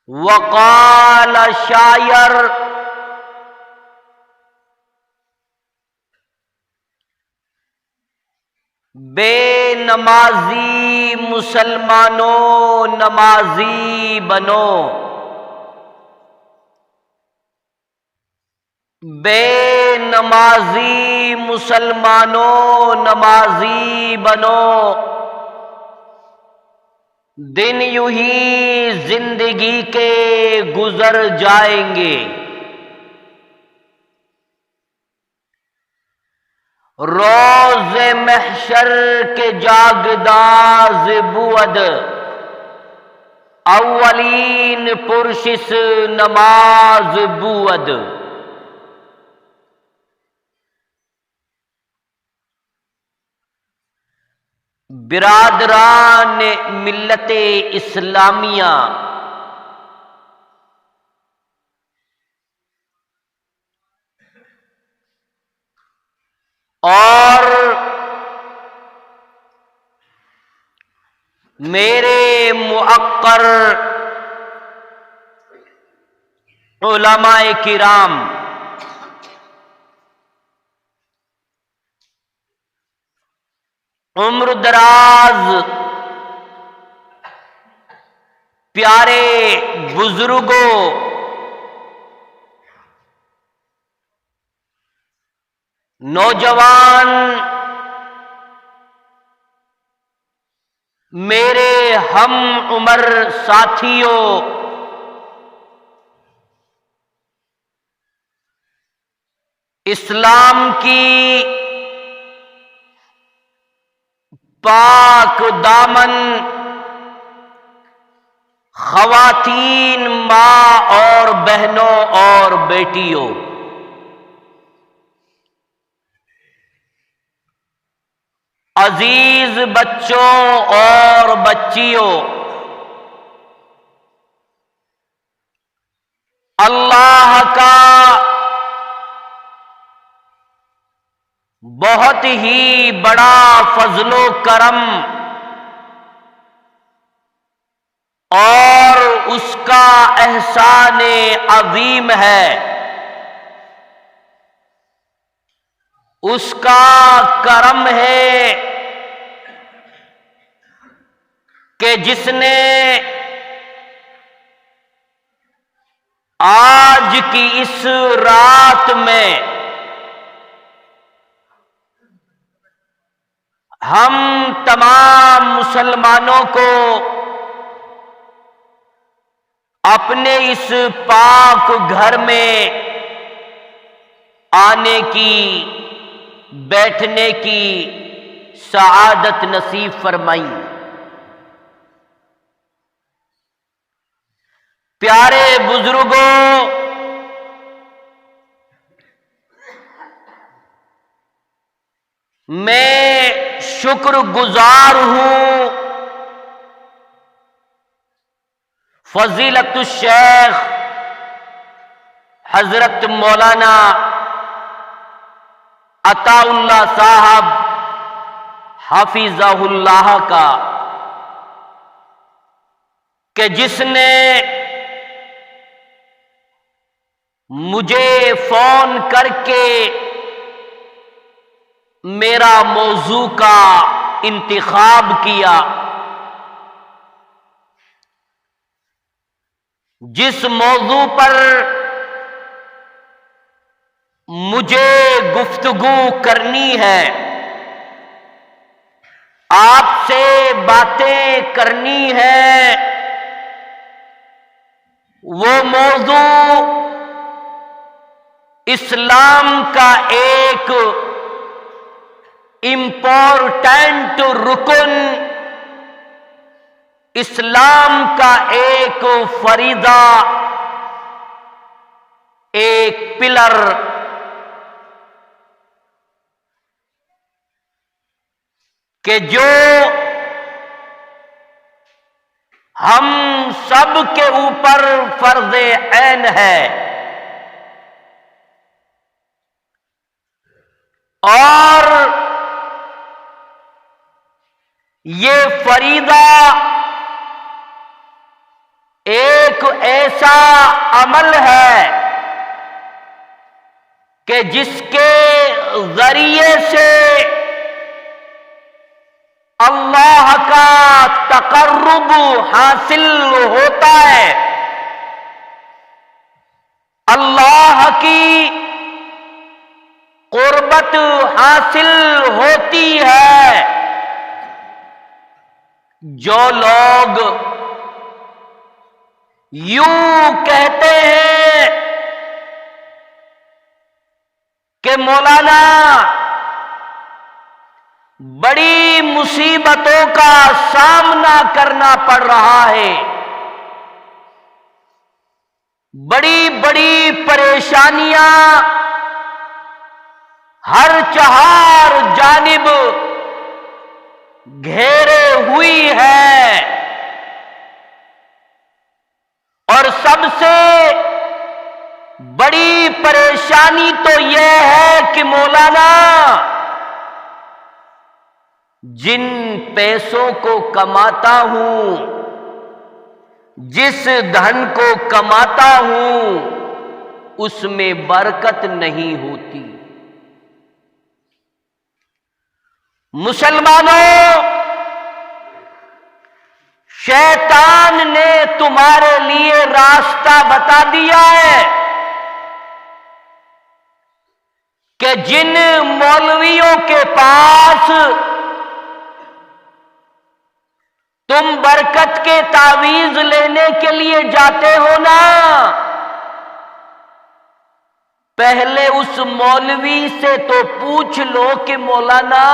وقال شاعر بے نمازی مسلمانوں نمازی بنو، بے نمازی مسلمانوں نمازی بنو، دن یوں ہی زندگی کے گزر جائیں گے، روز محشر کے جاگداز بود، اولین پرشش نماز بود۔ برادران ملت اسلامیہ، اور میرے مؤقر علماء کرام، عمر دراز پیارے بزرگوں، نوجوان میرے ہم عمر ساتھیوں، اسلام کی پاک دامن خواتین، ماں اور بہنوں اور بیٹیوں، عزیز بچوں اور بچیوں، اللہ کا بہت ہی بڑا فضل و کرم اور اس کا احسان عظیم ہے، اس کا کرم ہے کہ جس نے آج کی اس رات میں ہم تمام مسلمانوں کو اپنے اس پاک گھر میں آنے کی، بیٹھنے کی سعادت نصیب فرمائی۔ پیارے بزرگوں، میں شکر گزار ہوں فضیلت الشیخ حضرت مولانا عطا اللہ صاحب حفظہ اللہ کا، کہ جس نے مجھے فون کر کے میرا موضوع کا انتخاب کیا، جس موضوع پر مجھے گفتگو کرنی ہے، آپ سے باتیں کرنی ہے، وہ موضوع اسلام کا ایک امپورٹنٹ رکن، اسلام کا ایک فریضہ، ایک پلر، کہ جو ہم سب کے اوپر فرض عین ہے، اور یہ فریضہ ایک ایک ایسا عمل ہے کہ جس کے ذریعے سے اللہ کا تقرب حاصل ہوتا ہے، اللہ کی قربت حاصل ہوتی ہے۔ جو لوگ یوں کہتے ہیں کہ مولانا بڑی مصیبتوں کا سامنا کرنا پڑ رہا ہے، بڑی بڑی پریشانیاں ہر چہار جانب گھیرے ہوئی ہے، اور سب سے بڑی پریشانی تو یہ ہے کہ مولانا جن پیسوں کو کماتا ہوں، جس دھن کو کماتا ہوں، اس میں برکت نہیں ہوتی۔ مسلمانوں، شیطان نے تمہارے لیے راستہ بتا دیا ہے کہ جن مولویوں کے پاس تم برکت کے تعویذ لینے کے لیے جاتے ہو نا، پہلے اس مولوی سے تو پوچھ لو کہ مولانا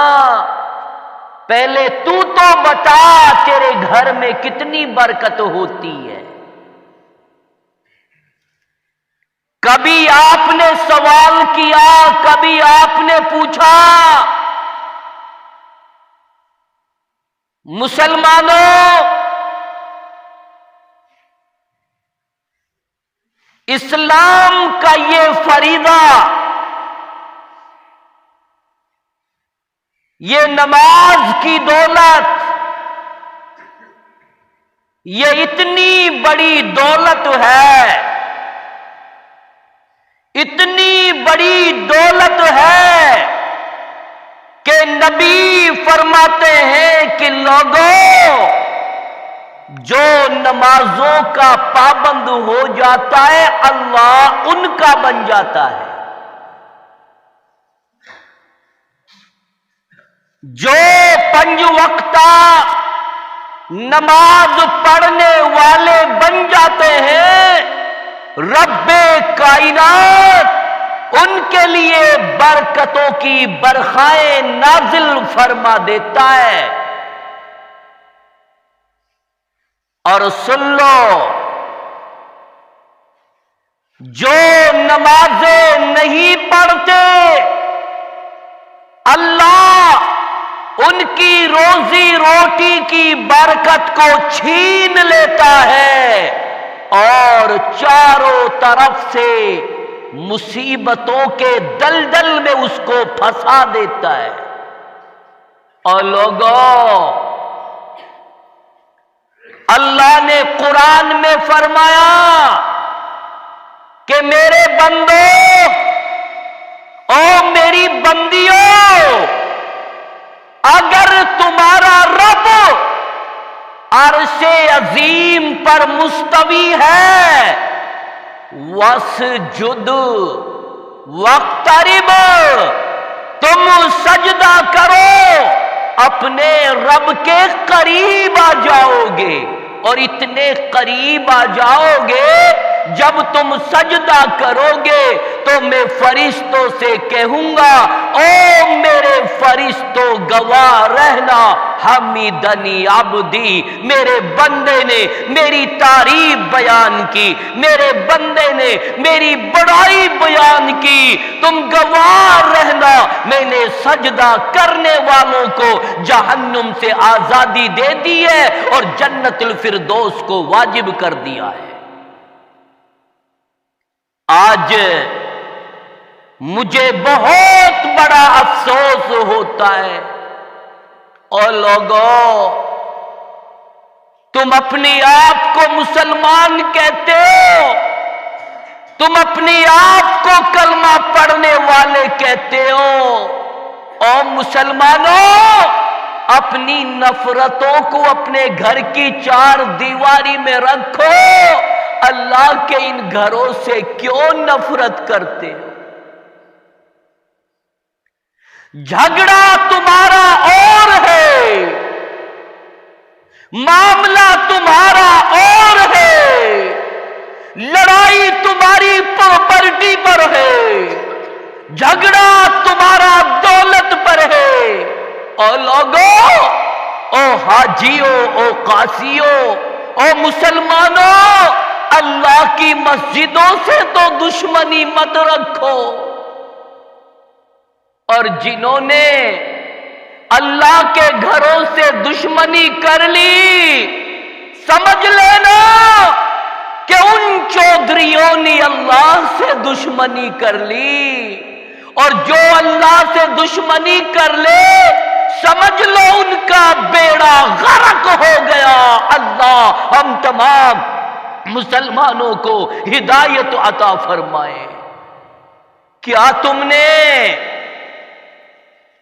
پہلے تو بتا تیرے گھر میں کتنی برکت ہوتی ہے۔ کبھی آپ نے سوال کیا، کبھی آپ نے پوچھا؟ مسلمانوں، اسلام کا یہ فریضہ، یہ نماز کی دولت، یہ اتنی بڑی دولت ہے، اتنی بڑی دولت ہے کہ نبی فرماتے ہیں کہ لوگوں، جو نمازوں کا پابند ہو جاتا ہے اللہ ان کا بن جاتا ہے، جو 5 وقتہ نماز پڑھنے والے بن جاتے ہیں، رب کائنات ان کے لیے برکتوں کی برخائیں نازل فرما دیتا ہے۔ اور سن لو، جو نمازیں نہیں پڑھتے اللہ ان کی روزی روٹی کی برکت کو چھین لیتا ہے اور چاروں طرف سے مصیبتوں کے دلدل میں اس کو پھنسا دیتا ہے۔ اور لوگوں، اللہ نے قرآن میں فرمایا کہ میرے بندوں او میری بندیوں، اگر تمہارا رب عرش عظیم پر مستوی ہے، وَاسْجُدْ وَاقْتَرِبْ، تم سجدہ کرو، اپنے رب کے قریب آ جاؤ گے، اور اتنے قریب آ جاؤ گے جب تم سجدہ کرو گے تو میں فرشتوں سے کہوں گا او میرے فرشتوں گواہ رہنا، حمیدنی عبدی، میرے بندے نے میری تعریف بیان کی، میرے بندے نے میری بڑائی بیان کی، تم گواہ رہنا میں نے سجدہ کرنے والوں کو جہنم سے آزادی دے دی ہے اور جنت الفردوس کو واجب کر دیا ہے۔ آج مجھے بہت بڑا افسوس ہوتا ہے، اور لوگوں تم اپنی آپ کو مسلمان کہتے ہو، تم اپنی آپ کو کلمہ پڑھنے والے کہتے ہو، اور مسلمانوں اپنی نفرتوں کو اپنے گھر کی چار دیواری میں رکھو، اللہ کے ان گھروں سے کیوں نفرت کرتے ہو؟ جھگڑا تمہارا اور ہے، معاملہ تمہارا اور ہے، لڑائی تمہاری پراپرٹی پر ہے، جھگڑا تمہارا دولت پر ہے۔ او لوگو، او حاجیوں، او قاسیوں، او مسلمانوں، اللہ کی مسجدوں سے تو دشمنی مت رکھو، اور جنہوں نے اللہ کے گھروں سے دشمنی کر لی، سمجھ لینا کہ ان چودھریوں نے اللہ سے دشمنی کر لی، اور جو اللہ سے دشمنی کر لے سمجھ لو ان کا بیڑا غرق ہو گیا۔ اللہ ہم تمام مسلمانوں کو ہدایت عطا فرمائے۔ کیا تم نے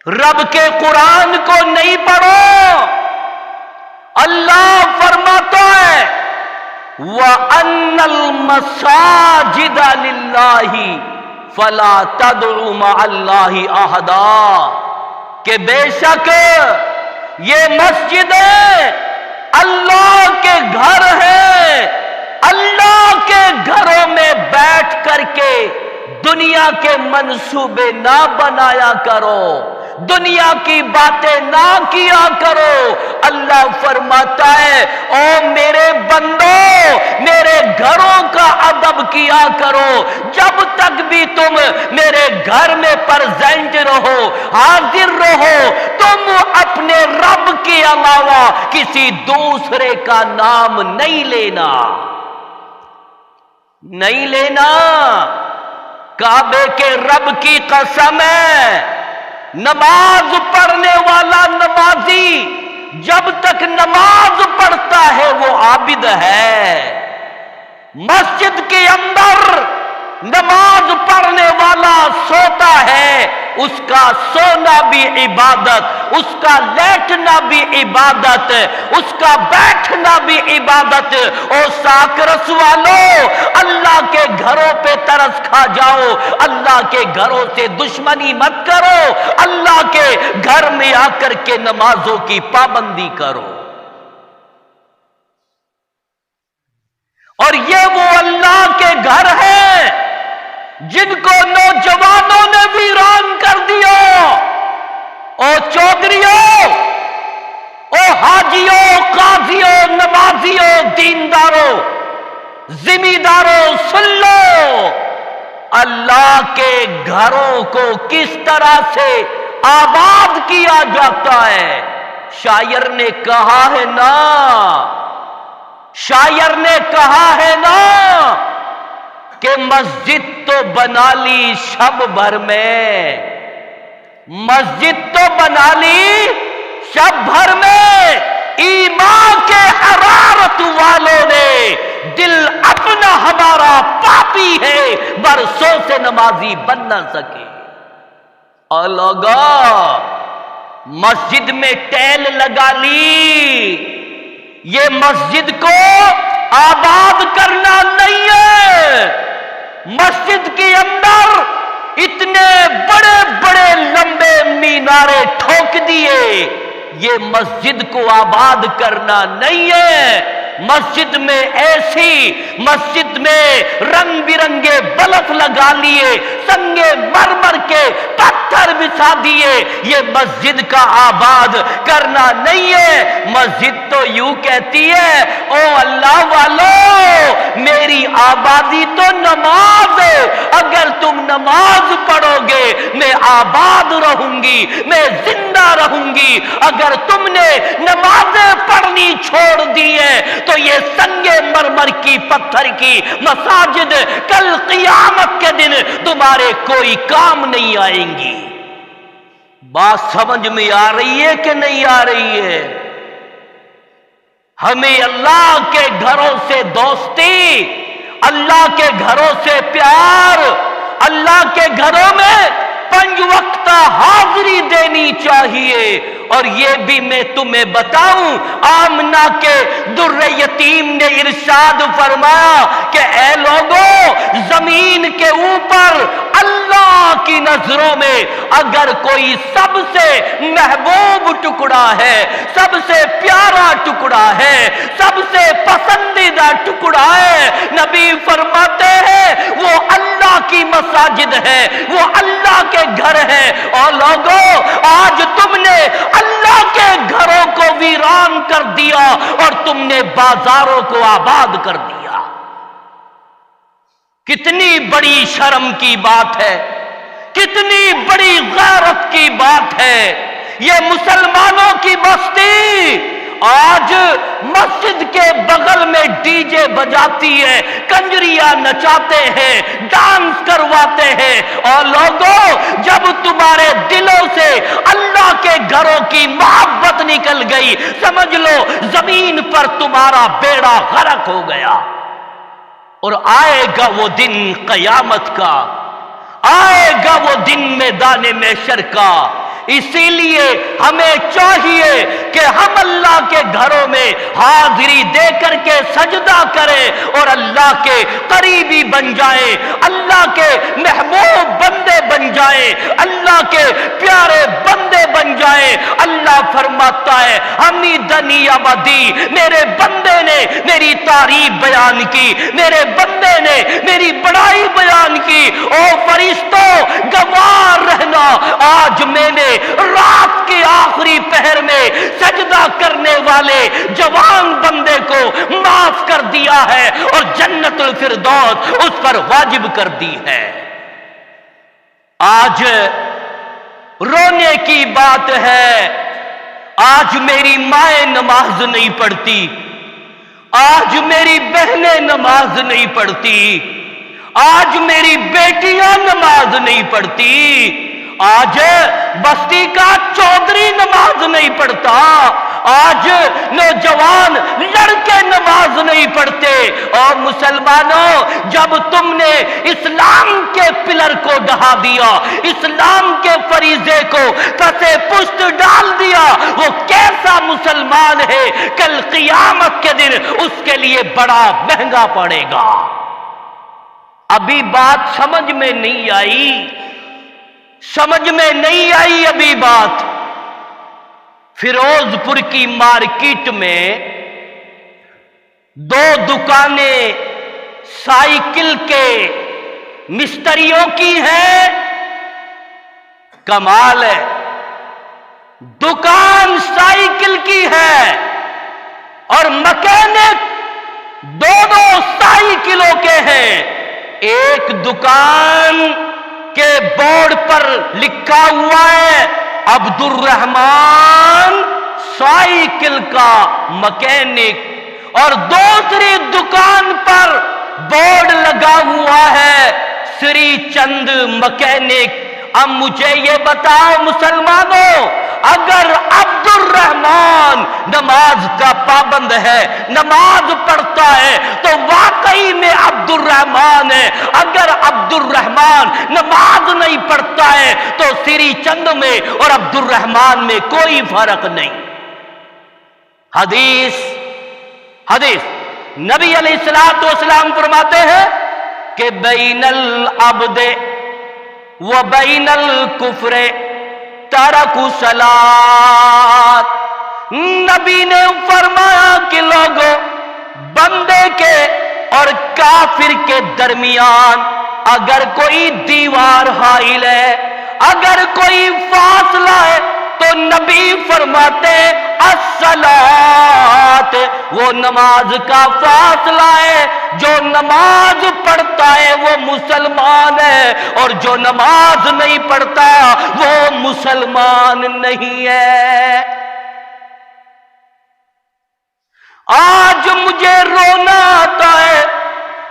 رب کے قرآن کو نہیں پڑھو؟ اللہ فرماتا ہے وَأَنَّ الْمَسَاجِدَ لِلَّهِ فَلَا تَدْعُوا مَعَ اللَّهِ أَحَدًا، کہ بے شک یہ مسجدیں اللہ کے گھر ہیں، اللہ کے گھروں میں بیٹھ کر کے دنیا کے منصوبے نہ بنایا کرو، دنیا کی باتیں نہ کیا کرو۔ اللہ فرماتا ہے او میرے بندو، میرے گھروں کا ادب کیا کرو، جب تک بھی تم میرے گھر میں پرزینٹ رہو، حاضر رہو، تم اپنے رب کے علاوہ کسی دوسرے کا نام نہیں لینا، نہیں لینا۔ کعبے کے رب کی قسم ہے، نماز پڑھنے والا نمازی جب تک نماز پڑھتا ہے وہ عابد ہے۔ مسجد کے اندر نماز پڑھنے والا سوتا ہے، اس کا سونا بھی عبادت، اس کا لیٹنا بھی عبادت، اس کا بیٹھنا بھی عبادت۔ اور ساکرس والو، اللہ کے گھروں پہ ترس کھا جاؤ، اللہ کے گھروں سے دشمنی مت کرو، اللہ کے گھر میں آ کر کے نمازوں کی پابندی کرو۔ اور یہ وہ اللہ کے گھر ہیں جن کو نوجوانوں نے ویران کر دیا۔ او چودھریوں، او حاجیوں، قاضیوں، نمازیوں، دینداروں، ذمہ داروں، سن لو اللہ کے گھروں کو کس طرح سے آباد کیا جاتا ہے۔ شاعر نے کہا ہے نا، شاعر نے کہا ہے نا کہ مسجد تو بنا لی شب بھر میں، مسجد تو بنا لی شب بھر میں، ایمان کے حرارت والوں نے دل اپنا ہمارا پاپی ہے، برسوں سے نمازی بن نہ سکے۔ اور لوگوں، مسجد میں ٹیل لگا لی، یہ مسجد کو آباد کرنا نہیں ہے۔ مسجد کے اندر اتنے بڑے بڑے لمبے مینارے ٹھوک دیے، یہ مسجد کو آباد کرنا نہیں ہے۔ مسجد میں ایسی، مسجد میں رنگ برنگے بلب لگا لیے، سنگے مرمر کے پتھر بچھا دیے، یہ مسجد کا آباد کرنا نہیں ہے۔ مسجد تو یوں کہتی ہے او اللہ والو، میری آبادی تو نماز ہے، اگر تم نماز پڑھو گے میں آباد رہوں گی، میں زندہ رہوں گی۔ اگر تم نے نمازیں پڑھنی چھوڑ دی ہے تو یہ سنگے مرمر کی پتھر کی مساجد کل قیامت کے دن تمہارے کوئی کام نہیں آئیں گی۔ بات سمجھ میں آ رہی ہے کہ نہیں آ رہی ہے؟ ہمیں اللہ کے گھروں سے دوستی، اللہ کے گھروں سے پیار، اللہ کے گھروں میں 5 وقت حاضری دینی چاہیے۔ اور یہ بھی میں تمہیں بتاؤں، آمنہ کے در یتیم نے ارشاد فرمایا کہ اے لوگوں، زمین کے اوپر اللہ کی نظروں میں اگر کوئی سب سے محبوب ٹکڑا ہے، سب سے پیارا ٹکڑا ہے، سب سے پسندیدہ ٹکڑا ہے، نبی فرماتے ہیں وہ اللہ کی مساجد ہے، وہ اللہ کے گھر ہے۔ اور لوگوں، آج تم نے اللہ کے گھروں کو ویران کر دیا اور تم نے بازاروں کو آباد کر دیا۔ کتنی بڑی شرم کی بات ہے، کتنی بڑی غیرت کی بات ہے۔ یہ مسلمانوں کی بستی آج مسجد کے بغل میں ڈی جے بجاتی ہے، کنجریاں نچاتے ہیں، ڈانس کرواتے ہیں۔ اور لوگوں، جب تمہارے دلوں سے اللہ کے گھروں کی محبت نکل گئی، سمجھ لو زمین پر تمہارا بیڑا غرق ہو گیا۔ اور آئے گا وہ دن قیامت کا، آئے گا وہ دن میدان محشر کا۔ اسی لیے ہمیں چاہیے کہ ہم اللہ کے گھروں میں حاضری دے کر کے سجدہ کریں اور اللہ کے قریبی بن جائیں، اللہ کے محبوب بندے بن جائیں، اللہ کے پیارے بندے بن جائیں۔ اللہ فرماتا ہے حمیدنی عبدی، میرے بندے نے میری تعریف بیان کی، میرے بندے نے میری بڑائی بیان کی۔ او فرشتوں، گواہ رہنا، آج میں نے رات کے آخری پہر میں سجدہ کرنے والے جوان بندے کو معاف کر دیا ہے اور جنت الفردوس اس پر واجب کر دی ہے۔ آج رونے کی بات ہے، آج میری مائیں نماز نہیں پڑھتی، آج میری بہنیں نماز نہیں پڑھتی، آج میری بیٹیاں نماز نہیں پڑھتی، آج بستی کا چودھری نماز نہیں پڑھتا، آج نوجوان لڑکے نماز نہیں پڑھتے۔ اور مسلمانوں، جب تم نے اسلام کے پلر کو ڈھا دیا، اسلام کے فریضے کو پسے پشت ڈال دیا، وہ کیسا مسلمان ہے کل قیامت کے دن اس کے لیے بڑا مہنگا پڑے گا۔ ابھی بات سمجھ میں نہیں آئی، سمجھ میں نہیں آئی ابھی بات۔ فیروز پور کی مارکیٹ میں 2 دکانیں سائیکل کے مستریوں کی ہیں، کمال ہے، دکان سائیکل کی ہے اور مکینک دونوں سائیکلوں کے ہیں۔ ایک دکان کے بورڈ پر لکھا ہوا ہے عبد الرحمان سائیکل کا مکینک، اور دوسری دکان پر بورڈ لگا ہوا ہے سری چند مکینک۔ اب مجھے یہ بتاؤ مسلمانوں، اگر عبد الرحمان نماز کا پابند ہے، نماز پڑھتا ہے، تو واقعی میں عبد الرحمان ہے۔ اگر عبد الرحمان نماز نہیں پڑھتا ہے تو سری چند میں اور عبد الرحمان میں کوئی فرق نہیں۔ حدیث نبی علیہ الصلوۃ والسلام فرماتے ہیں کہ بین العبد وبین الکفر ترک صلاۃ۔ نبی نے فرمایا کہ لوگوں، بندے کے اور کافر کے درمیان اگر کوئی دیوار حائل ہے، اگر کوئی فاصلہ ہے، تو نبی فرماتے الصلاۃ، وہ نماز کا فاصلہ ہے۔ جو نماز پڑھتا ہے وہ مسلمان ہے، اور جو نماز نہیں پڑھتا وہ مسلمان نہیں ہے۔ آج مجھے رونا آتا ہے،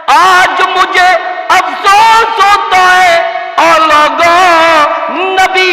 آج مجھے افسوس ہوتا ہے، اور لوگوں، نبی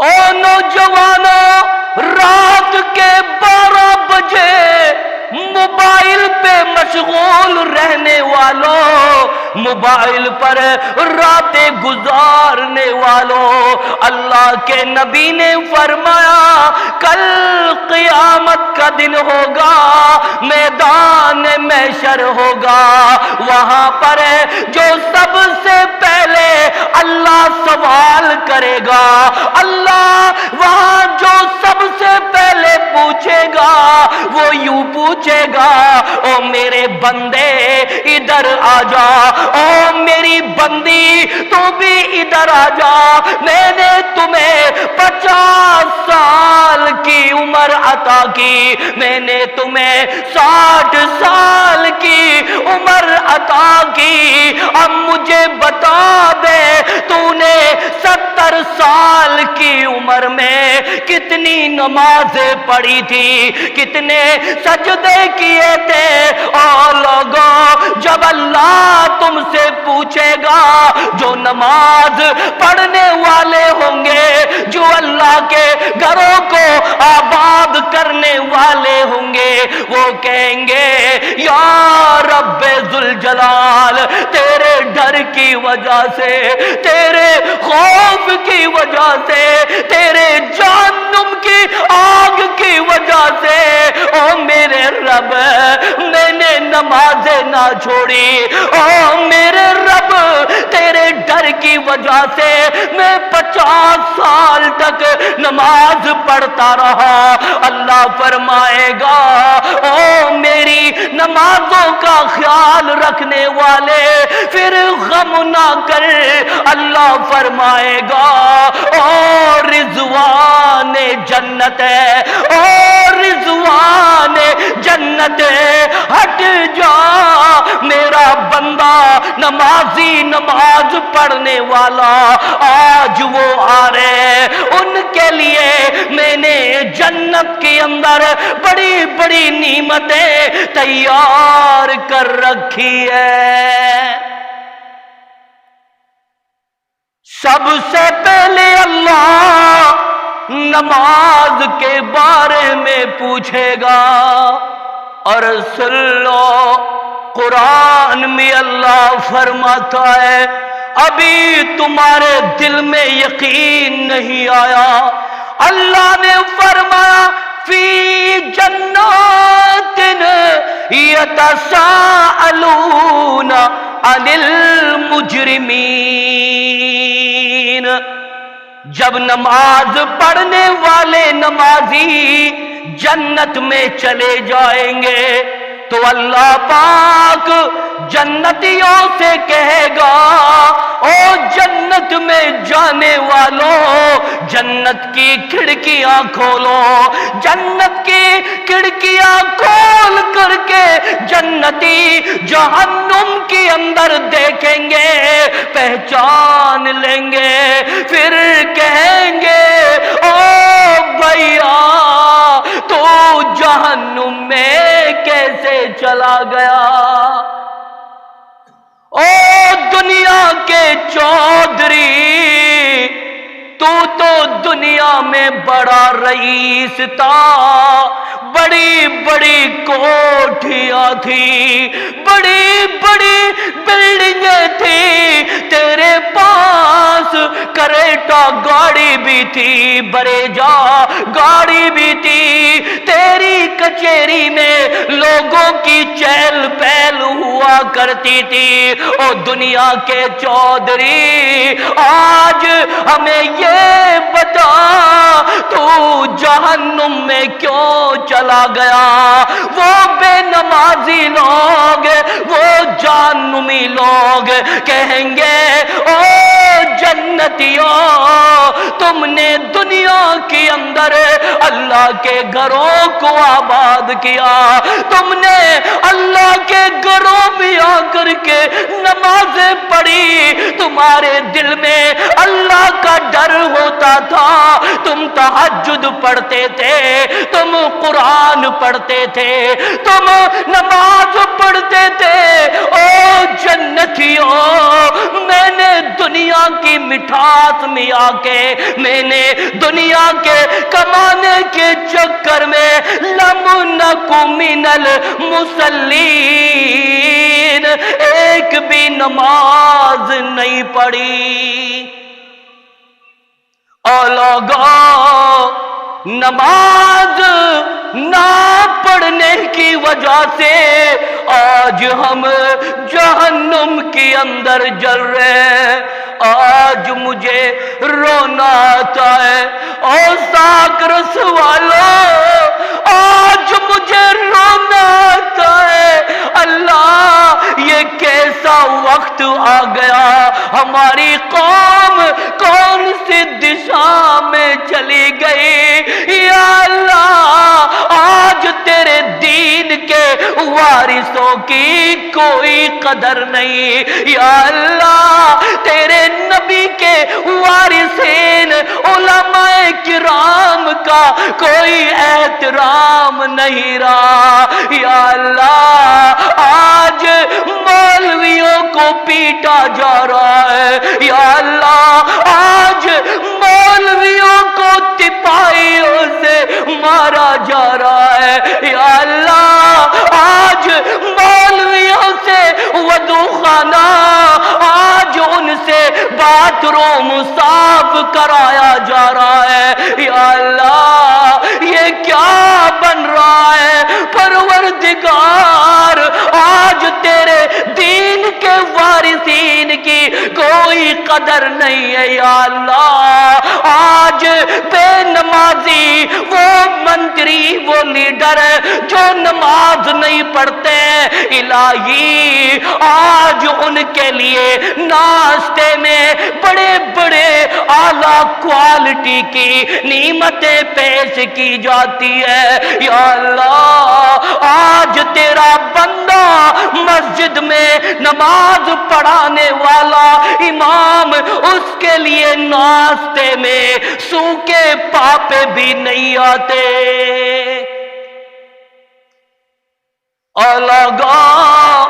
او نوجوانوں، رات کے 12 بجے موبائل پہ مشغول رہنے والوں، موبائل پر راتیں گزارنے والوں، اللہ کے نبی نے فرمایا کل قیامت کا دن ہوگا، میدان محشر ہوگا، وہاں پر جو سب سے پہلے اللہ سوال کرے گا، اللہ وہاں جو سب سے پہلے پوچھے گا وہ یوں پوچھے گا، او میرے بندے ادھر آ جا، او میری بندی تو بھی ادھر آ جا، میں نے تمہیں 50 سال کی عمر عطا کی، میں نے تمہیں 60 سال کی عمر عطا کی، اب مجھے بتا دے تو نے 70 سال کی عمر میں کتنی نمازیں پڑھی تھی، کتنے سجدے کیے تھے؟ اور لوگوں، جب اللہ تم سے پوچھے گا، جو نماز پڑھنے والے ہوں گے، جو اللہ کے گھروں کو آباد کرنے والے ہوں گے، وہ کہیں گے یا رب ذوالجلال، تیرے ڈر کی وجہ سے، تیرے خوف کی وجہ سے، تیرے جہنم کی آگ کی وجہ سے، او میرے رب میں نے نمازیں نہ چھوڑی، او میرے رب تیرے ڈر کی وجہ سے میں 50 سال تک نماز پڑھتا رہا۔ اللہ فرمائے گا او میری نمازوں کا خیال رکھنے والے پھر غم نہ کر، اللہ فرمائے گا او رضوان جنت ہے، او رضوان جنت ہے، ہٹ جا میرا بندہ نمازی، نماز پڑھنے والا، آج وہ آ رہے، ان کے لیے میں نے جنت کے اندر بڑی بڑی نعمتیں تیار کر رکھی ہے۔ سب سے پہلے اللہ نماز کے بارے میں پوچھے گا، اور سن لو قرآن میں اللہ فرماتا ہے ابھی تمہارے دل میں یقین نہیں آیا، اللہ نے فرمایا فی جنات یتساءلون عن المجرمین، جب نماز پڑھنے والے نمازی جنت میں چلے جائیں گے تو اللہ پاک جنتیوں سے کہے گا او جنت میں جانے والوں، جنت کی کھڑکیاں کھولو، جنت کی کھڑکیاں کھول کر کے جنتی جہنم کے اندر دیکھیں گے، پہچان لیں گے، پھر کہیں گے او بھیا تو جہنم میں کیسے چلا گیا؟ او دنیا کے چودھری، تو دنیا میں بڑا رئیس تھا، بڑی بڑی کوٹھیاں تھی، بڑی بڑی بلڈنگیں تھی، تیرے پاس کریٹا گاڑی بھی تھی، بریجا گاڑی بھی تھی، تیری کچہری میں لوگوں کی چہل پہل ہوا کرتی تھی۔ او دنیا کے چودھری، آج ہمیں یہ بتا تو جہنم میں کیوں چلا گیا؟ وہ بے نمازی لوگ، وہ جہنمی لوگ کہیں گے او جنتیوں، تم نے دنیا کے اندر اللہ کے گھروں کو آباد کیا، تم نے اللہ کے گھروں میں آ کر کے نمازیں پڑھی، تمہارے دل میں اللہ کا ڈر ہوتا تھا، تم تہجد پڑھتے تھے، تم قرآن پڑھتے تھے، تم نماز پڑھتے تھے، او جنتیوں میں میں نے دنیا کی مٹھاس میں آ کے میں نے دنیا کے کمانے کے چکر میں لم نکو من المصلین ایک بھی نماز نہیں پڑھی۔ اور لوگوں نماز نہ پڑھنے کی وجہ سے آج ہم جہنم کے اندر جل رہے ہیں۔ آج مجھے رونا آتا ہے اور ساک رس والوں، آج مجھے رونا آتا ہے۔ اللہ یہ کیسا وقت آ گیا، ہماری قوم کون سی دشا میں چلی گئی۔ یا اللہ آج تیرے دین کے وارثوں کی کوئی قدر نہیں۔ یا اللہ تیرے نبی کے وارثین علماء کرام کا کوئی احترام نہیں رہا۔ یا اللہ آج مولویوں کو پیٹا جا رہا ہے۔ یا اللہ آج مولویوں کو تپائیوں سے مارا جا رہا ہے۔ یا اللہ آج مولویوں سے وضو خانہ، آج ان سے باتھ روم صاف کرایا جا رہا ہے۔ یا اللہ یہ کیا بن رہا ہے پروردگار، آج تیرے دین کے وارثین کی کوئی قدر نہیں ہے۔ یا اللہ آج بے نمازی وہ منتری وہ لیڈر جو نماز نہیں پڑھتے، الہی آج ان کے لیے ناشتے میں بڑے بڑے اعلیٰ کوالٹی کی نعمتیں پیش کی جاتی ہے۔ یا اللہ آج تیرا بندہ مسجد میں نماز پڑھانے والا امام، اس کے لیے ناشتے میں سوکھے پاپے بھی نہیں آتے۔ اور لوگوں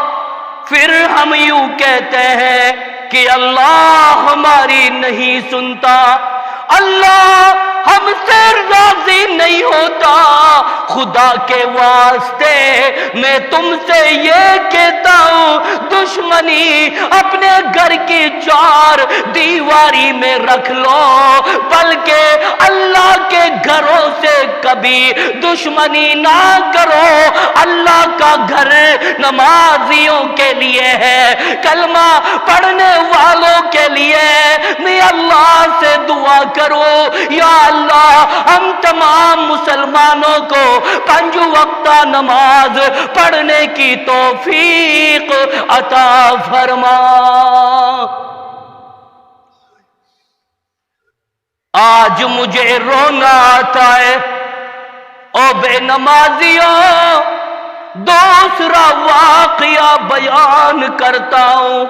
پھر ہم یوں کہتے ہیں کہ اللہ ہماری نہیں سنتا، اللہ ہم سے راضی نہیں ہوتا۔ خدا کے واسطے میں تم سے یہ کہتا ہوں، دشمنی اپنے گھر کی چار دیواری میں رکھ لو، بلکہ اللہ کے گھروں سے کبھی دشمنی نہ کرو۔ اللہ کا گھر نمازیوں کے لیے ہے، کلمہ پڑھنے والوں کے لیے۔ میں اللہ سے دعا کرو یا اللہ ہم تمام مسلمانوں کو 5 وقتہ نماز پڑھنے کی توفیق عطا فرما۔ آج مجھے رونا آتا ہے او بے نمازیوں، دوسرا واقعہ بیان کرتا ہوں۔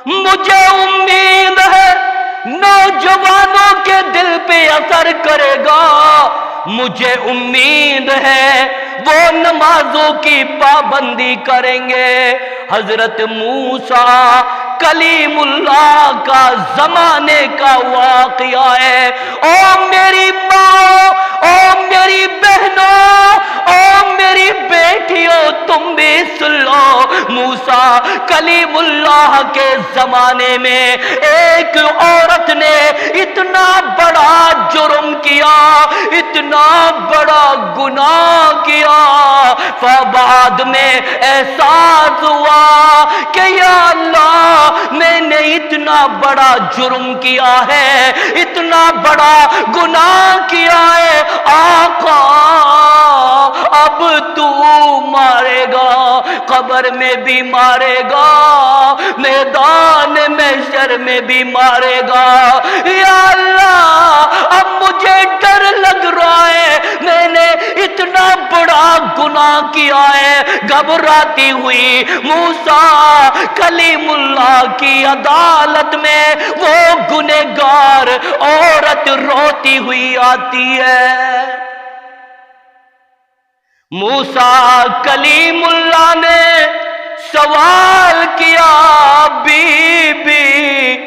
مجھے امید ہے نوجوانوں کے دل پہ اثر کرے گا، مجھے امید ہے وہ نمازوں کی پابندی کریں گے۔ حضرت موسیٰ کلیم اللہ کا زمانے کا واقعہ ہے۔ او میری ماں، او میری بہنوں، او میری بیٹیوں، تم بھی سن لو۔ موسیٰ کلیم اللہ کے زمانے میں ایک عورت نے اتنا بڑا جرم کیا، اتنا بڑا گناہ کیا، بعد میں احساس ہوا کہ یا اللہ میں نے اتنا بڑا جرم کیا ہے، اتنا بڑا گناہ کیا ہے، آقا اب تو مارے گا، قبر میں بھی مارے گا، میدان محشر میں بھی مارے گا۔ یا اللہ اب مجھے ڈر لگ رہا ہے، میں نے اتنا بڑا گناہ کیا ہے۔ گھبراتی ہوئی موسیٰ کلیم اللہ کی عدالت میں وہ گنہگار عورت روتی ہوئی آتی ہے۔ موسیٰ کلیم اللہ نے سوال کیا، بی بی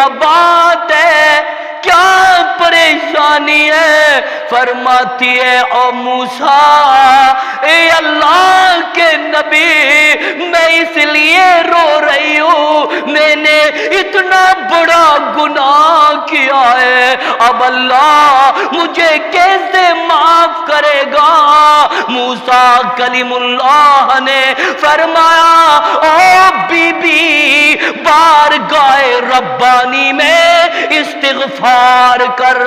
کیا بات ہے، کیا پریشانی ہے؟ فرماتی ہے او موسیٰ، اے اللہ کے نبی، میں اس لیے رو رہی ہوں، میں نے اتنا بڑا گناہ کیا ہے، اب اللہ مجھے کیسے معاف کرے گا؟ موسیٰ کلیم اللہ نے فرمایا او بی بی، بارگاہ ربانی میں استغفار کر۔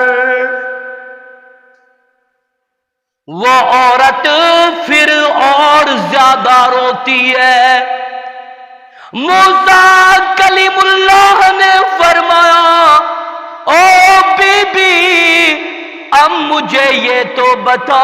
وہ عورت پھر اور زیادہ روتی ہے۔ موسیٰ کلیم اللہ نے فرمایا او بی بی، اب مجھے یہ تو بتا،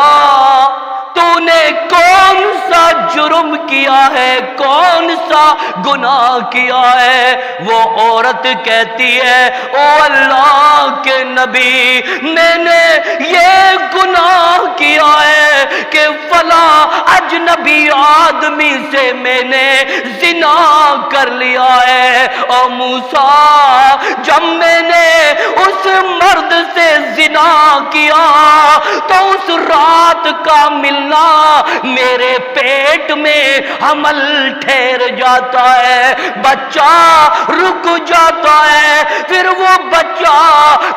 تو نے کون سا جرم کیا ہے، کون سا گناہ کیا ہے؟ وہ عورت کہتی ہے او اللہ کے نبی، میں نے یہ گناہ کیا ہے کہ فلاں اجنبی آدمی سے میں نے زنا کر لیا ہے۔ او موسیٰ، جب میں نے اس مرد سے زنا کیا تو اس رات کا ملنا میرے پیٹ میں حمل ٹھہر جاتا ہے، بچہ رک جاتا ہے، پھر وہ بچہ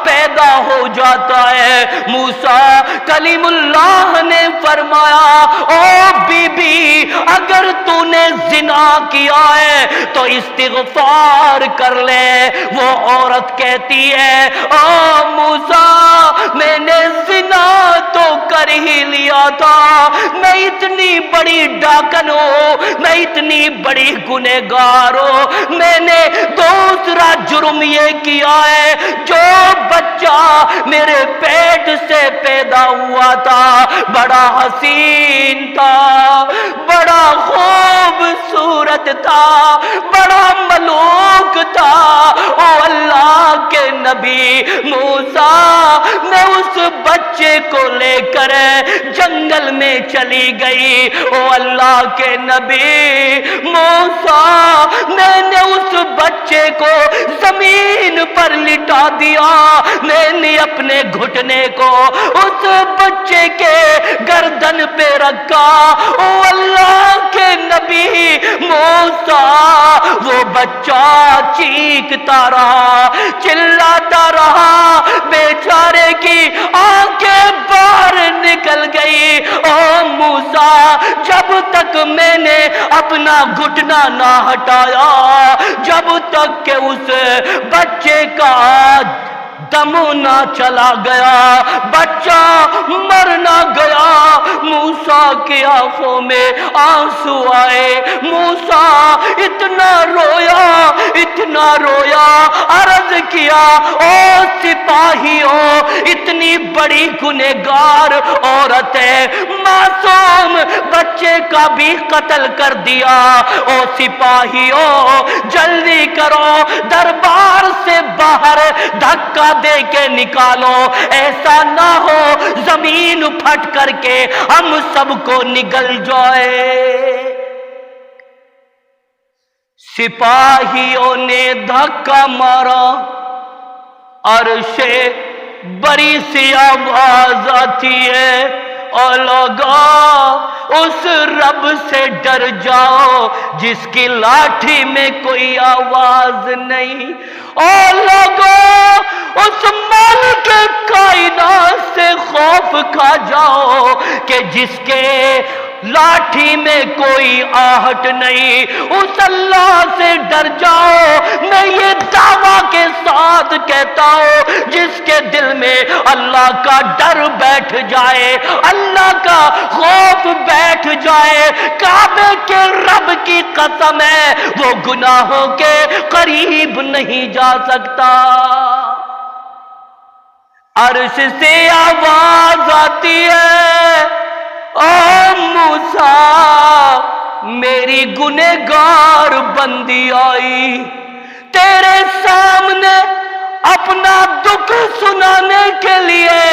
پیدا ہو جاتا ہے۔ موسیٰ کلیم اللہ نے فرمایا او بی بی، اگر تو نے زنا کیا ہے تو استغفار کر لے۔ وہ عورت کہتی ہے او موسیٰ، میں نے زنا تو کر ہی لیا تھا، میں اتنی بڑی ڈاکن ہوں، میں اتنی بڑی گنہگار ہوں، میں نے دوسرا جرم یہ کیا ہے، جو بچہ میرے پیٹ سے پیدا ہوا تھا بڑا حسین تھا، بڑا خوبصورت تھا، بڑا ملوک تھا۔ او اللہ کے نبی موسیٰ، میں اس بچے کو لے کر جنگل میں چلی گئی۔ او اللہ کے نبی موسیٰ، میں نے اس بچے کو زمین پر لٹا دیا، میں نے اپنے گھٹنے کو اس بچے کے گردن پہ رکھا۔ او اللہ کے نبی موسیٰ، وہ بچہ چیختا رہا، چلاتا رہا، بیچارے کی آنکھیں باہر نکل گئی۔ او موسیٰ، جب تک میں نے اپنا گھٹنا نہ ہٹایا، جب تک کہ اس بچے کا دم نہ چلا گیا، بچہ مر نہ گیا، موسیٰ کی آنکھوں میں آنسو آئے۔ موسیٰ اتنا رویا، اتنا رویا، عرض کیا او سپاہیوں، اتنی بڑی گنہگار عورت ہے، معصوم بچے کا بھی قتل کر دیا۔ او سپاہیوں، جلدی کرو، دربار سے باہر دھکا دے کے نکالو، ایسا نہ ہو زمین پھٹ کر کے ہم سب کو نگل جائے۔ سپاہیوں نے دھکا مارا، عرش بری سی آواز آتی ہے، اور لوگوں اس رب سے ڈر جاؤ جس کی لاٹھی میں کوئی آواز نہیں۔ اور لوگوں اس مالک کائنات سے خوف کھا جاؤ کہ جس کے لاٹھی میں کوئی آہٹ نہیں، اس اللہ سے ڈر جاؤ۔ میں یہ دعویٰ کے ساتھ کہتا ہوں، جس کے دل میں اللہ کا ڈر بیٹھ جائے، اللہ کا خوف بیٹھ جائے، کعبے کے رب کی قسم ہے وہ گناہوں کے قریب نہیں جا سکتا۔ عرش سے آواز آتی ہے او موسیٰ، میری گنہگار بندی آئی تیرے سامنے اپنا دکھ سنانے کے لیے۔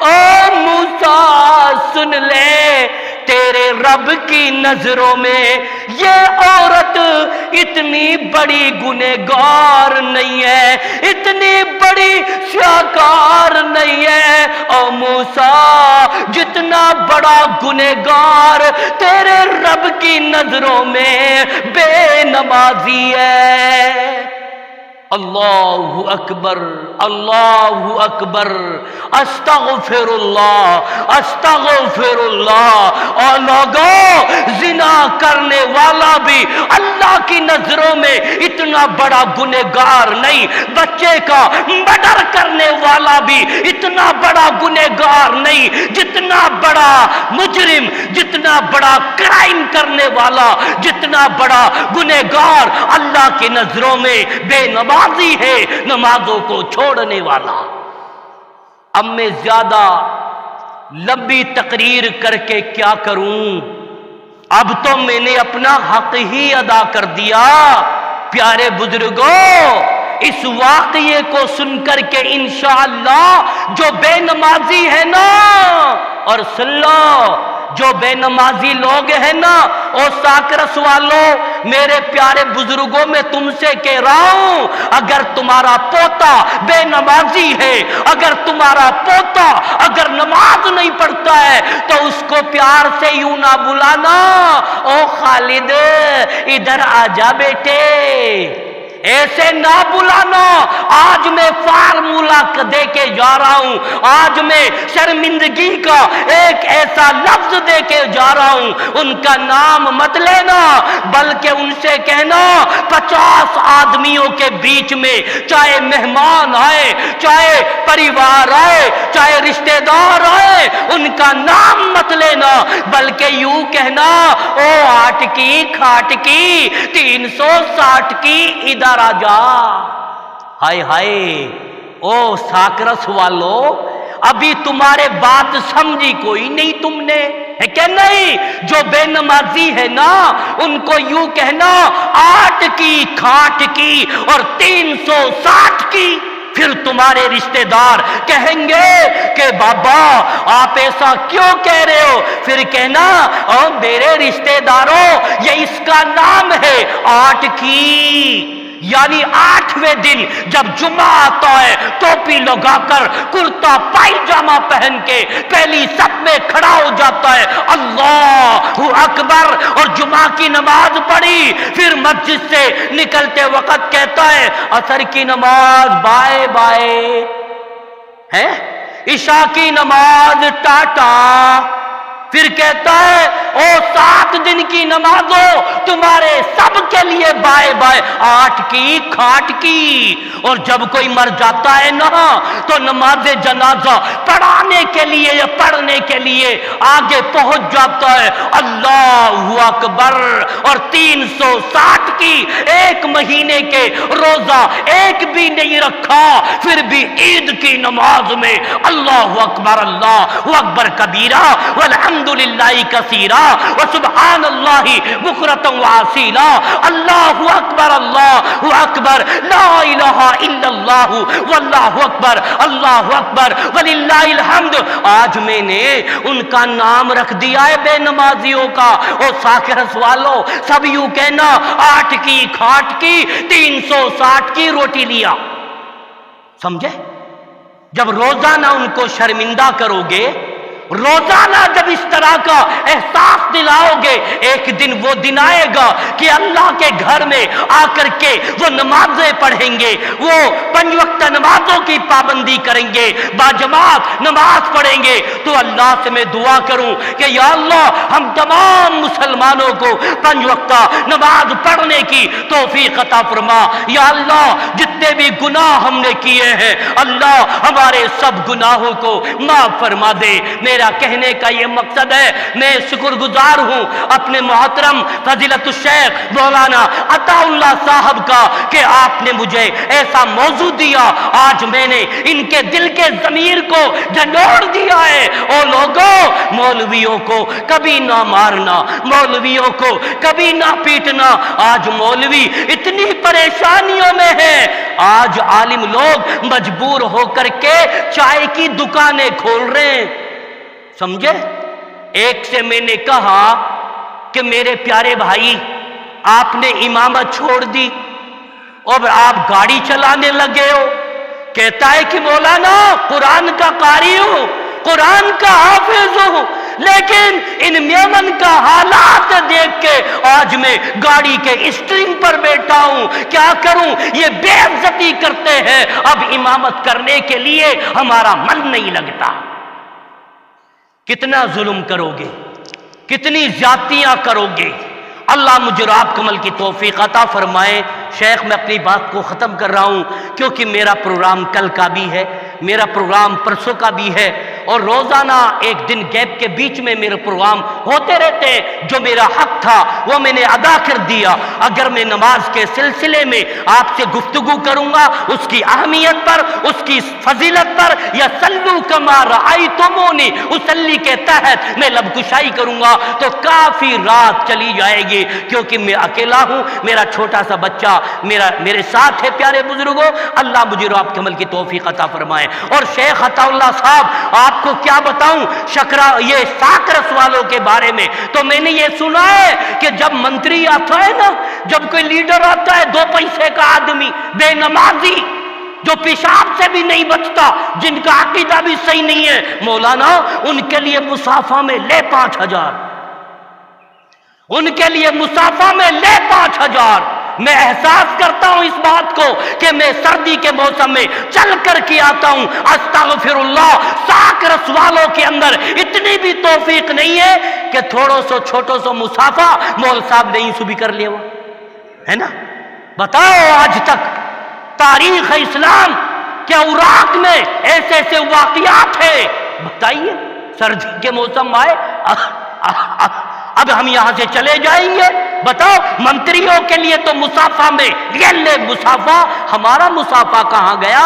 او موسیٰ سن لے، تیرے رب کی نظروں میں یہ عورت اتنی بڑی گنہگار نہیں ہے، اتنی بڑی سیاکار نہیں ہے۔ او موسیٰ، جتنا بڑا گنہگار تیرے رب کی نظروں میں بے نمازی ہے۔ اللہ اکبر، اللہ اکبر، استغفر اللہ، استغفر اللہ۔ اور لوگوں، زنا کرنے والا بھی اللہ کی نظروں میں اتنا بڑا گنہگار نہیں، بچے کا مرڈر کرنے والا بھی اتنا بڑا گنہگار نہیں، جتنا بڑا مجرم، جتنا بڑا کرائم کرنے والا، جتنا بڑا گنہگار اللہ کی نظروں میں بے نمازی ہے، نمازوں کو چھوڑنے والا۔ اب میں زیادہ لمبی تقریر کر کے کیا کروں؟ اب تو میں نے اپنا حق ہی ادا کر دیا۔ پیارے بزرگوں، اس واقعے کو سن کر کے انشاءاللہ جو بے نمازی ہے نا، اور سن لو، جو بے نمازی لوگ ہیں نا، او ساکرس والوں، میرے پیارے بزرگوں، میں تم سے کہہ رہا ہوں، اگر تمہارا پوتا بے نمازی ہے، اگر تمہارا پوتا اگر نماز نہیں پڑھتا ہے، تو اس کو پیار سے یوں نہ بلانا، او خالد ادھر آ جا بیٹے، ایسے نہ بلانا۔ آج میں فارمولہ دے کے جا رہا ہوں، آج میں شرمندگی کا ایک ایسا لفظ دے کے جا رہا ہوں، ان کا نام مت لینا، بلکہ ان سے کہنا 50 آدمیوں کے بیچ میں، چاہے مہمان آئے، چاہے پریوار آئے، چاہے رشتہ دار آئے، ان کا نام مت لینا، بلکہ یوں کہنا، او 8 کی کھاٹ کی 360 کی ادھر آ جا۔ ہائے ہائے، او ساکرس والو، ابھی تمہارے بات سمجھی کوئی نہیں تم نے، ہے کہ نہیں؟ جو بے نمازی ہے نا، ان کو یوں کہنا 8 کی کھاٹ کی اور 360 کی، پھر تمہارے رشتہ دار کہیں گے کہ بابا آپ ایسا کیوں کہہ رہے ہو؟ پھر کہنا، او میرے رشتہ داروں، یہ اس کا نام ہے 8 کی، یعنی 8ویں دن جب جمعہ آتا ہے، ٹوپی لگا کر کرتا پائجامہ پہن کے پہلی صف میں کھڑا ہو جاتا ہے، اللہ اکبر، اور جمعہ کی نماز پڑھی، پھر مسجد سے نکلتے وقت کہتا ہے عصر کی نماز بائے بائے، ہے عشاء کی نماز ٹاٹا، پھر کہتا ہے او 7 دن کی نمازوں تمہارے سب کے لیے بائے بائے، 8 کی کھاٹ کی، اور جب کوئی مر جاتا ہے نا، تو نماز جنازہ پڑھانے کے لیے یا پڑھنے کے لیے آگے پہنچ جاتا ہے، اللہ اکبر، اور 360 کی، 1 مہینے کے روزہ ایک بھی نہیں رکھا، پھر بھی عید کی نماز میں اللہ اکبر، اللہ اکبر کبیرہ، والحمد للہ کثیرا، وسبحان اللہ بکرۃ واسیلا، اللہ اکبر، اللہ اکبر، لا الہ الا اللہ، واللہ اکبر، اللہ اکبر، وللہ الحمد۔ آج میں نے ان کا نام رکھ دیا ہے بے نمازیوں کا۔ او ساکرس والو، سب یوں کہنا 8 کی کھاٹ کی 360 کی روٹی لیا، سمجھے؟ جب روزانہ ان کو شرمندہ کرو گے، روزانہ جب اس طرح کا احساس دلاؤ گے، ایک دن وہ دن آئے گا کہ اللہ کے گھر میں آ کر کے وہ نمازیں پڑھیں گے، وہ 5 وقت نمازوں کی پابندی کریں گے، باجماعت نماز پڑھیں گے، تو اللہ سے میں دعا کروں کہ یا اللہ ہم تمام مسلمانوں کو 5 وقت نماز پڑھنے کی توفیق عطا فرما۔ یا اللہ جتنے بھی گناہ ہم نے کیے ہیں، اللہ ہمارے سب گناہوں کو معاف فرما دے۔ میرا کہنے کا یہ مقصد ہے، میں شکر گزار ہوں اپنے محترم فضیلت الشیخ مولانا عطا اللہ صاحب کا کہ آپ نے مجھے ایسا موضوع دیا، آج میں نے ان کے دل کے ضمیر کو جھنجھوڑ دیا ہے۔ او لوگوں، مولویوں کو کبھی نہ مارنا، مولویوں کو کبھی نہ پیٹنا۔ آج مولوی اتنی پریشانیوں میں ہے، آج عالم لوگ مجبور ہو کر کے چائے کی دکانیں کھول رہے ہیں، سمجھے؟ ایک سے میں نے کہا کہ میرے پیارے بھائی آپ نے امامت چھوڑ دی اور آپ گاڑی چلانے لگے ہو. کہتا ہے کہ مولانا قرآن کا قاری ہوں، قرآن کا حافظ ہوں، لیکن ان میمن کا حالات دیکھ کے آج میں گاڑی کے اسٹرنگ پر بیٹھا ہوں. کیا کروں، یہ بے عزتی کرتے ہیں، اب امامت کرنے کے لیے ہمارا من نہیں لگتا. کتنا ظلم کرو گے، کتنی زیادتیاں کرو گے. اللہ مجھے اور آپ کو عمل کی توفیق عطا فرمائے. شیخ میں اپنی بات کو ختم کر رہا ہوں کیونکہ میرا پروگرام کل کا بھی ہے، میرا پروگرام پرسوں کا بھی ہے، اور روزانہ ایک دن گیپ کے بیچ میں میرے پروگرام ہوتے رہتے ہیں. جو میرا حق تھا وہ میں نے ادا کر دیا. اگر میں نماز کے سلسلے میں آپ سے گفتگو کروں گا اس کی اہمیت پر، اس کی فضیلت پر، یا صلو کما رأیتمونی اصلی کے تحت میں لب کشائی کروں گا تو کافی رات چلی جائے گی، کیونکہ میں اکیلا ہوں، میرا چھوٹا سا بچہ میرے ساتھ ہے. پیارے بزرگوں، اللہ مجھے اور آپ کے عمل کی توفیق عطا فرمائے. اور شیخ عطا اللہ صاحب آپ کو کیا بتاؤں یہ ساکرس والوں کے بارے میں تو میں نے یہ سنا ہے کہ جب منتری آتا ہے نا، جب کوئی لیڈر آتا ہے 2 پیسے کا آدمی، بے نمازی، جو پیشاب سے بھی نہیں بچتا، جن کا عقیدہ بھی صحیح نہیں ہے، مولانا ان کے لیے مصافہ میں لے 5000، ان کے لیے مصافہ میں لے 5000. میں احساس کرتا ہوں اس بات کو کہ میں سردی کے موسم میں چل کر کے آتا ہوں. استغفر اللہ، ساکرس والوں کے اندر اتنی بھی توفیق نہیں ہے کہ تھوڑو سو چھوٹو سو مسافہ مول صاحب نے سو بھی کر لیا ہوا ہے نا. بتاؤ آج تک تاریخ اسلام کے اوراق میں ایسے ایسے واقعات ہیں، بتائیے. سردی کے موسم آئے، اب ہم یہاں سے چلے جائیں گے. بتاؤ منتریوں کے لیے تو مسافہ میں یہ لے مسافہ، ہمارا مسافہ کہاں گیا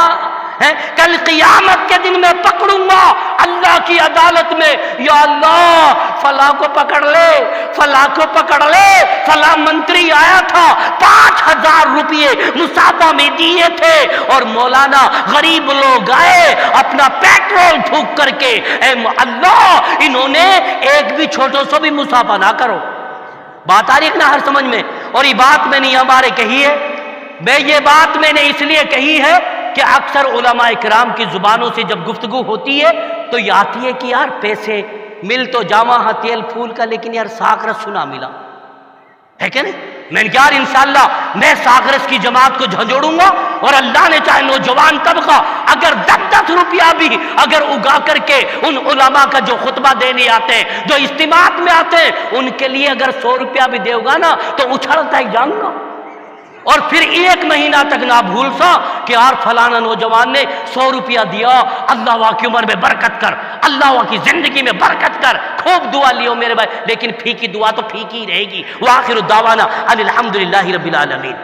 ہے؟ کل قیامت کے دن میں پکڑوں گا اللہ کی عدالت میں، یا اللہ فلاں کو پکڑ لے، فلاں کو پکڑ لے، فلاں منتری آیا تھا 5000 روپئے مسافہ میں دیے تھے اور مولانا غریب لوگ آئے اپنا پیٹرول پھونک کر کے. اے اللہ انہوں نے ایک بھی چھوٹو سو بھی مسافہ نہ کرو. بات آ رہی ہے نا ہر سمجھ میں؟ اور یہ بات میں نے ہمارے کہی ہے، یہ بات میں نے اس لیے کہی ہے کہ اکثر علماء کرام کی زبانوں سے جب گفتگو ہوتی ہے تو یہ آتی ہے کہ یار پیسے مل تو جاواں ہاں تیل پھول کا، لیکن یار ساکرس سنا ملا ہے کہ نہیں. میں نے یار انشاءاللہ میں ساکرس کی جماعت کو جھنجھوڑوں گا، اور اللہ نے چاہے نوجوان طبقہ اگر 10 روپیہ بھی اگر اگا کر کے ان علماء کا جو خطبہ دینے آتے ہیں، جو اجتماعات میں آتے ہیں، ان کے لیے اگر 100 روپیہ بھی دے گا نا تو اچھلتا ہی جاؤں گا. اور پھر 1 مہینہ تک نہ بھول سا کہ یار فلانا نوجوان نے 100 روپیہ دیا، اللہ وہاں کی عمر میں برکت کر، اللہ وہاں کی زندگی میں برکت کر، خوب دعا لیو میرے بھائی. لیکن پھیکی دعا تو پھیکی ہی رہے گی. وآخر دعوانا الحمدللہ رب العالمین.